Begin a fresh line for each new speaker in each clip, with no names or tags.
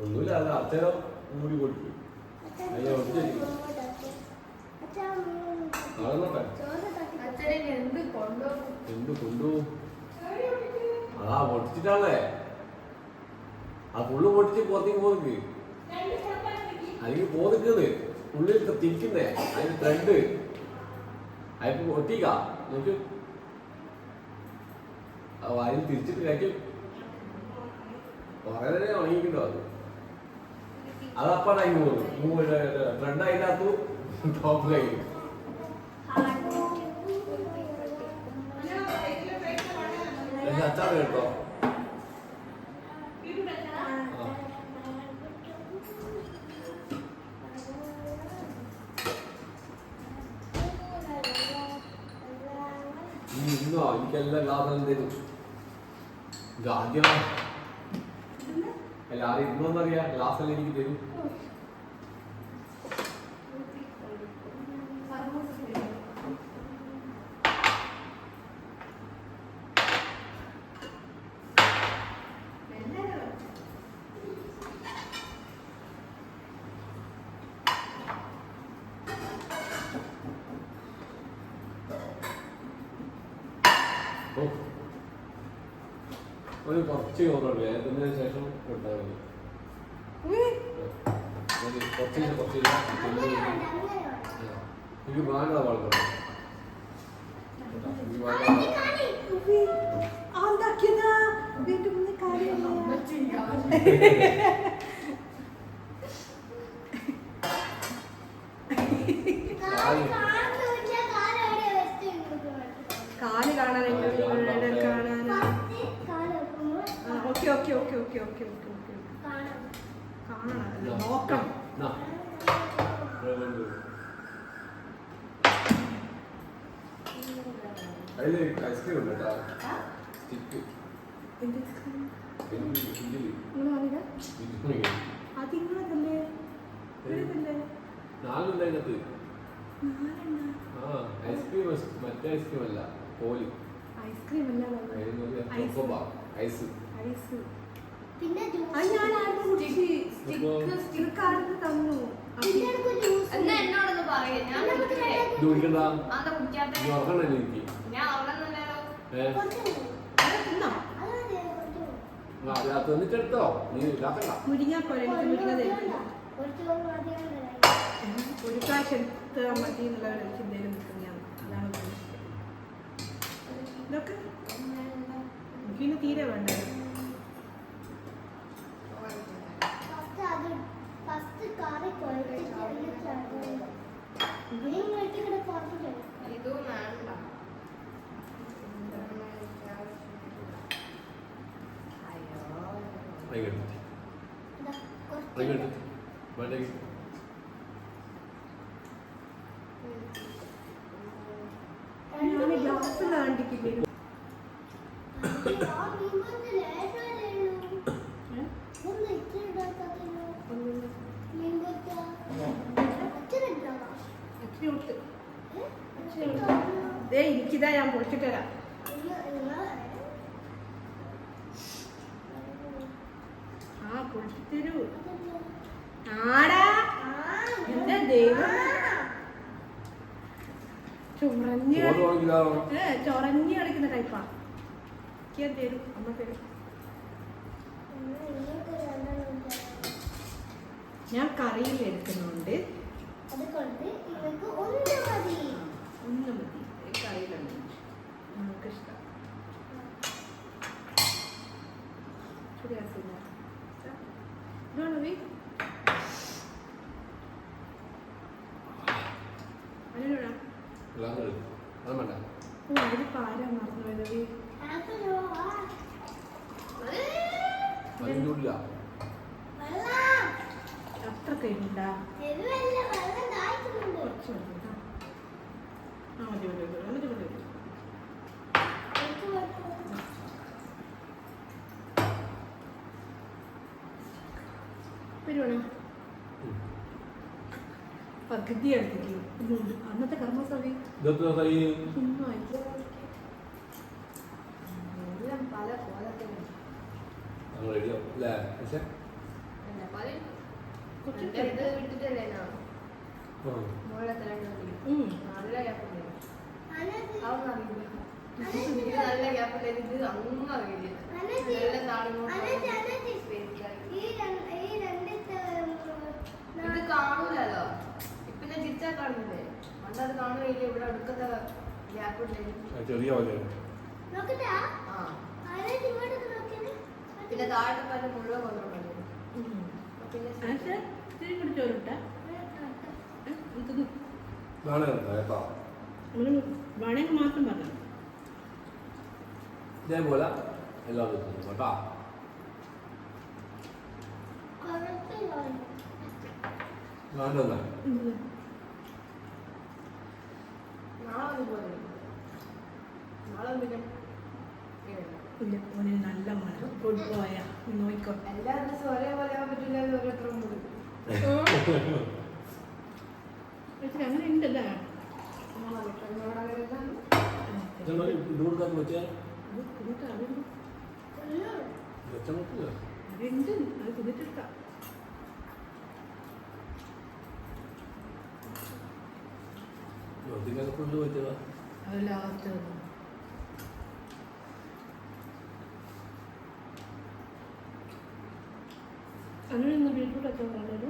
ഒന്നുമില്ല, അത് അച്ഛനും കൂടി കൊടുക്കും. എന്ത് കൊണ്ടുപോകും? അതാ പൊട്ടിച്ചിട്ടാണേ, ആ പുള്ളു പൊട്ടിച്ച് പുറത്തേക്ക് പോന്നിക്ക്, അതിന് പോന്നിക്കുന്നത് ഉള്ളിൽ തിരിക്കുന്നേ, അതിന് ത്രെഡ് അതിന് ഒട്ടിക്ക നോക്ക്, അതിന് തിരിച്ചിട്ട് കഴിക്കും. വളരെ ഉണങ്ങിക്കണ്ടോ അത്, അതപ്പാടായി പോകുന്നു. ത്രെഡ് അതിനകത്തു ടോപ്പ് കഴിക്കും. അച്ചാർ കേട്ടോ, ഇന്നോ എനിക്കെല്ലാം ഗ്ലാസ് എന്തേലും ഇത് ആദ്യം എല്ലാരും ഇന്നോന്നറിയാം, ഗ്ലാസ് എല്ലാം എനിക്ക് തരും. ഒരു കുറച്ച് ചോറുള്ളൂ, അതിന് ശേഷം കൊടുത്താൽ മതി. കുറച്ച് ഇത് വേണ്ട വളർത്തണം.
കാല് കാണാൻ നോക്കണം.
അതില് ഐസ്ക്രീം ഉണ്ട് കേട്ടോ, സ്റ്റിക്ക്. നാലുണ്ട് അതിനകത്ത്. ഐസ്ക്രീം മറ്റേ ഐസ്ക്രീം അല്ല, പോലി
ഐസ്ക്രീം അല്ല,
ഐസ്.
തന്നു.
തന്നിട്ടെടുത്തോ, നീ ഇതാക്കണ്ട.
ഒരു പ്രാവശ്യം മതി എന്നുള്ള ചിന്തയിൽ നിൽക്കുന്നതാണ്. അതാണ് ഇതൊക്കെ എനിക്കിന് തീരെ വേണ്ട. എനിക്കിതാ, ഞാൻ പൊളിച്ചിട്ട് തരാം. പൊളിച്ചിട്ടു ആടാ, എന്റെ ദൈവം. ചൊറഞ്ഞ് കളിക്കുന്ന ടൈപ്പാ. തരും, അമ്മ തരും. ഞാൻ കറിയിൽ എടുക്കുന്നുണ്ട്, ഒന്ന് മതി. കറിയിലുണ്ട്, നമുക്ക് ഇഷ്ടം. ശരിയാസില്ല അതിന് പാരാ മറന്നു. അത്ര കഴിഞ്ഞാ കുറച്ച് മതി മതി മതി. വരുവാണോ? പകുതി അടുത്തേക്ക് അന്നത്തെ കർമ്മസഭ എല്ലാം പല കോലത്തിലും
നമ്മൾ റെഡിയാവും അല്ലേ പക്ഷേ
എന്നെപ്പോലെ
കുറച്ച്
എൻ്റെ അടുത്ത് വിട്ടിട്ടല്ലേ ഞാൻ
ആ
മോളെ തരണ്ട നല്ല ഗ്യാപ്പുണ്ട് അതൊന്നും അറിയില്ല എനിക്ക് നല്ല ഗ്യാപ്പുണ്ട് ഇത് ഒന്നും അറിയില്ല നല്ല താഴ്ന്നു ഇത് കാണൂലല്ലോ ഇപ്പൊ ഞാൻ തിരിച്ചാ കാണുന്നില്ലേ പണ്ട് അത് കാണുകയില്ല ഇവിടെ അടുക്കത്തെ ഗ്യാപ്പ് ഉണ്ടായിരുന്നു
ചെറിയ പോലെ
ആ പിന്നെ താഴത്തെ കാലം മുഴുവൻ വന്നോണ്ടല്ലോ പിന്നെ
ആശാ ഇത്തിരി കൂടി ചോറിട്ടാ
നാളെ കേട്ടോ
വേണമെങ്കിൽ മാത്രം പറഞ്ഞു
ഇതേപോലെ എല്ലാ ദിവസവും കേട്ടോ വേണ്ടെന്നാ
നാളെ വന്ന് പോലെ നാളെ പിന്നെ
ഇല്ല ഓന് നല്ല മണം ഫുഡ് പോയാ നോയിക്കോ
എല്ലാ ദിവസവും ഒരേപോലെ ആവാൻ പറ്റില്ലല്ലോ ഓരോരുത്തരും കൂടി
പക്ഷെ അങ്ങനെ ഉണ്ടല്ലേ
ഇത് കൊടുക്കാൻ വെച്ചാൽ
അത് തിന്നിട്ട് അതുണ്ട്
വെച്ചാൽ നോക്കില്ല
അതുണ്ട് അത് തിന്നിട്ടിട്ടാ
വെറുതെ കൊണ്ട് വെച്ചതാ
അത് ലാസ്റ്റ് അങ്ങനെ ഇന്ന് ബീറ്റ്റൂട്ടൊക്കെ വളരെ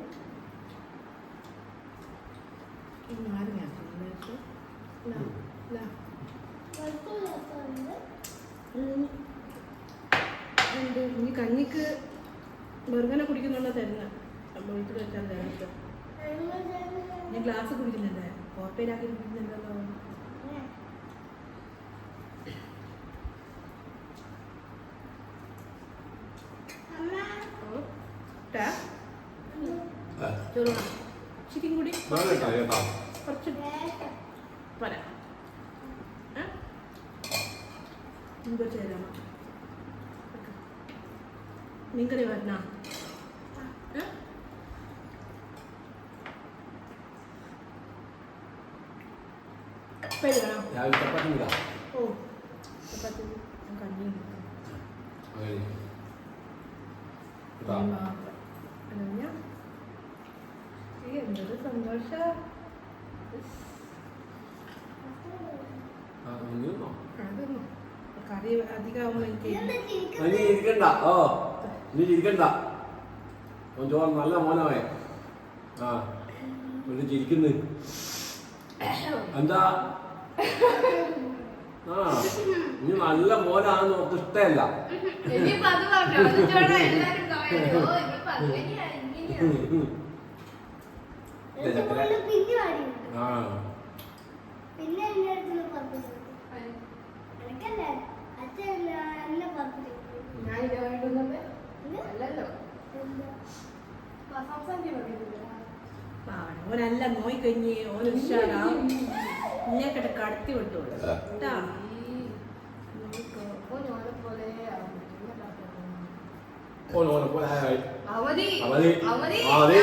നാരങ്ങ ഉണ്ട് ഇനി കഞ്ഞിക്ക് വെറുങ്ങനെ കുടിക്കുന്നുള്ള തരുന്ന വീട്ടിൽ വെച്ചാൽ തരുന്നത് ഞാൻ ഗ്ലാസ് കുടിക്കുന്നുണ്ട് കോപ്പയിലാക്കി കുടിക്കുന്നുണ്ടല്ലോ ചോറ് ചിക്കൻ കൂടി കുറച്ച് പോരാ എന്തോ ചേരാ മീൻകറി വരണ വേണോ
രാവിലെ ചപ്പാത്തി ഇടാം
ഓ ചപ്പാത്തി കഞ്ഞി മാത്രം അല്ല എന്തൊരു സന്തോഷ അതൊന്നും കറി അധികമാകുമ്പോൾ എനിക്ക്
നീ ഇരിക്കണ്ട ഓ നീ ഇരിക്കണ്ട ചോറ് നല്ല മോനമേ ആ ഇവിടെ ചിരിക്കുന്നു എന്താ ആ നീ നല്ല മോനാണെന്ന് നമുക്ക് ഇഷ്ടമല്ല
ഇനിയിപ്പോ അത് പറഞ്ഞോ അതിനോട് എല്ലാരും കാണുമല്ലോ ഇനിയിപ്പോ അങ്ങനെയാ ഇങ്ങനെയാ
ആ
പിന്നെ എന്റെ അടുത്ത് പറഞ്ഞു എനിക്കല്ലേ അച്ഛൻ എന്നെ പറഞ്ഞു
ഞാൻ ഇതുമായിട്ടൊന്നും അല്ലല്ലോ സംസാരിക്കാൻ പറ്റില്ല
ഓനല്ല നോയി കഴിഞ്ഞ് ഓന് ഉഷാറാ ഇന്നേക്കിട്ട് കടത്തി വിട്ടോളൂ കേട്ടാ
ഓനോനെ പോലെ
അവധി
അവധി
അവധി
അവധി